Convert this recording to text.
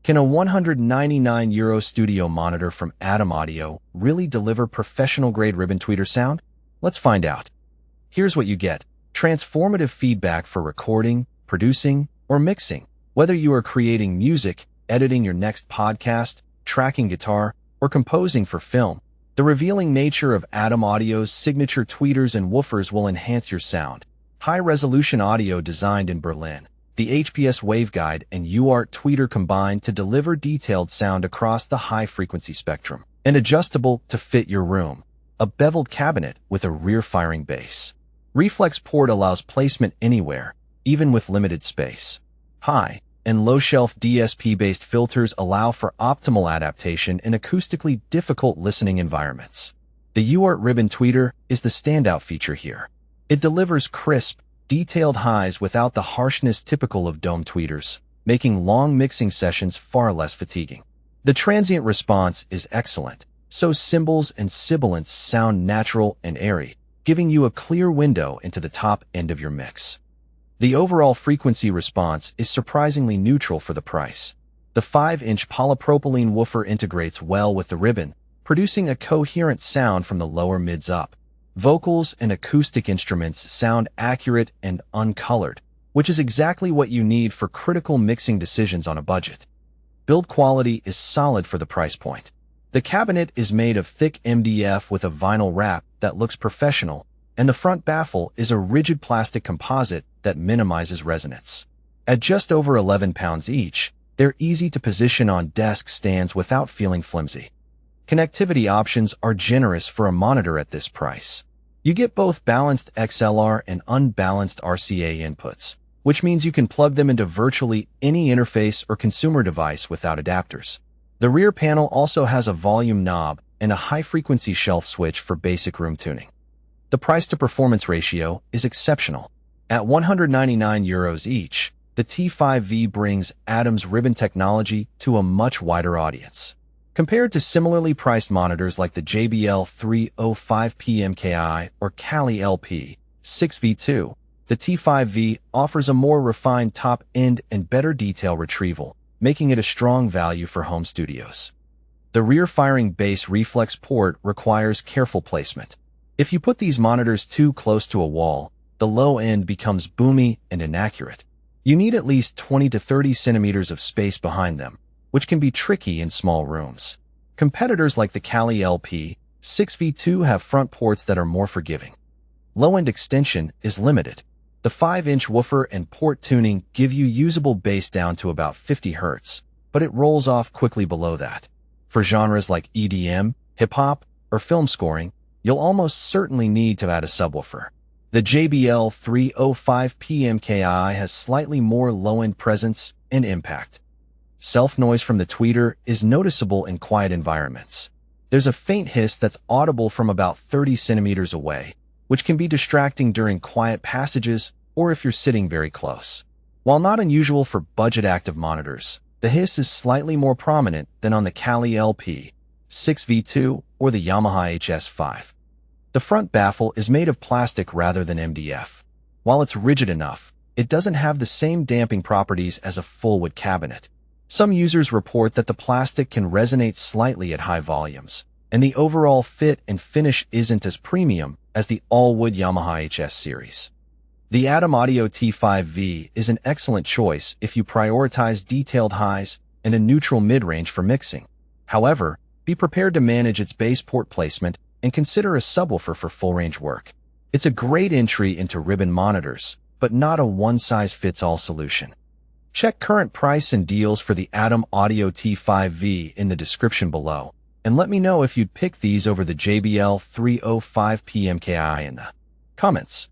Can a €199 studio monitor from Adam Audio really deliver professional-grade ribbon tweeter sound? Let's find out. Here's what you get. Transformative feedback for recording, producing, or mixing. Whether you are creating music, editing your next podcast, tracking guitar, or composing for film, the revealing nature of Adam Audio's signature tweeters and woofers will enhance your sound. High-resolution audio designed in Berlin. The HPS waveguide and UART tweeter combine to deliver detailed sound across the high-frequency spectrum. And adjustable to fit your room. A beveled cabinet with a rear-firing bass. Reflex port allows placement anywhere, even with limited space. High and low-shelf DSP-based filters allow for optimal adaptation in acoustically difficult listening environments. The UART ribbon tweeter is the standout feature here. It delivers crisp, detailed highs without the harshness typical of dome tweeters, making long mixing sessions far less fatiguing. The transient response is excellent, so cymbals and sibilants sound natural and airy, giving you a clear window into the top end of your mix. The overall frequency response is surprisingly neutral for the price. The 5-inch polypropylene woofer integrates well with the ribbon, producing a coherent sound from the lower mids up. Vocals and acoustic instruments sound accurate and uncolored, which is exactly what you need for critical mixing decisions on a budget. Build quality is solid for the price point. The cabinet is made of thick MDF with a vinyl wrap that looks professional, and the front baffle is a rigid plastic composite that minimizes resonance. At just over 11 pounds each, they're easy to position on desk stands without feeling flimsy. Connectivity options are generous for a monitor at this price. You get both balanced XLR and unbalanced RCA inputs, which means you can plug them into virtually any interface or consumer device without adapters. The rear panel also has a volume knob and a high-frequency shelf switch for basic room tuning. The price-to-performance ratio is exceptional. At €199 each, the T5V brings Adam's ribbon technology to a much wider audience. Compared to similarly priced monitors like the JBL 305P MKI or Kali LP6V2, the T5V offers a more refined top-end and better detail retrieval, making it a strong value for home studios. The rear-firing bass reflex port requires careful placement. If you put these monitors too close to a wall, the low end becomes boomy and inaccurate. You need at least 20 to 30 centimeters of space behind them, which can be tricky in small rooms. Competitors like the Kali LP6V2 have front ports that are more forgiving. Low-end extension is limited. The 5-inch woofer and port tuning give you usable bass down to about 50 Hz, but it rolls off quickly below that. For genres like EDM, hip-hop, or film scoring, you'll almost certainly need to add a subwoofer. The JBL 305P MKI has slightly more low-end presence and impact. Self-noise from the tweeter is noticeable in quiet environments. There's a faint hiss that's audible from about 30 centimeters away, which can be distracting during quiet passages or if you're sitting very close. While not unusual for budget-active monitors, the hiss is slightly more prominent than on the Kali LP6V2 or the Yamaha HS5. The front baffle is made of plastic rather than MDF. While it's rigid enough, it doesn't have the same damping properties as a full-wood cabinet. Some users report that the plastic can resonate slightly at high volumes, and the overall fit and finish isn't as premium as the all-wood Yamaha HS series. The Adam Audio T5V is an excellent choice if you prioritize detailed highs and a neutral mid-range for mixing. However, be prepared to manage its bass port placement and consider a subwoofer for full-range work. It's a great entry into ribbon monitors, but not a one-size-fits-all solution. Check current price and deals for the Adam Audio T5V in the description below, and let me know if you'd pick these over the JBL 305P MKI in the comments.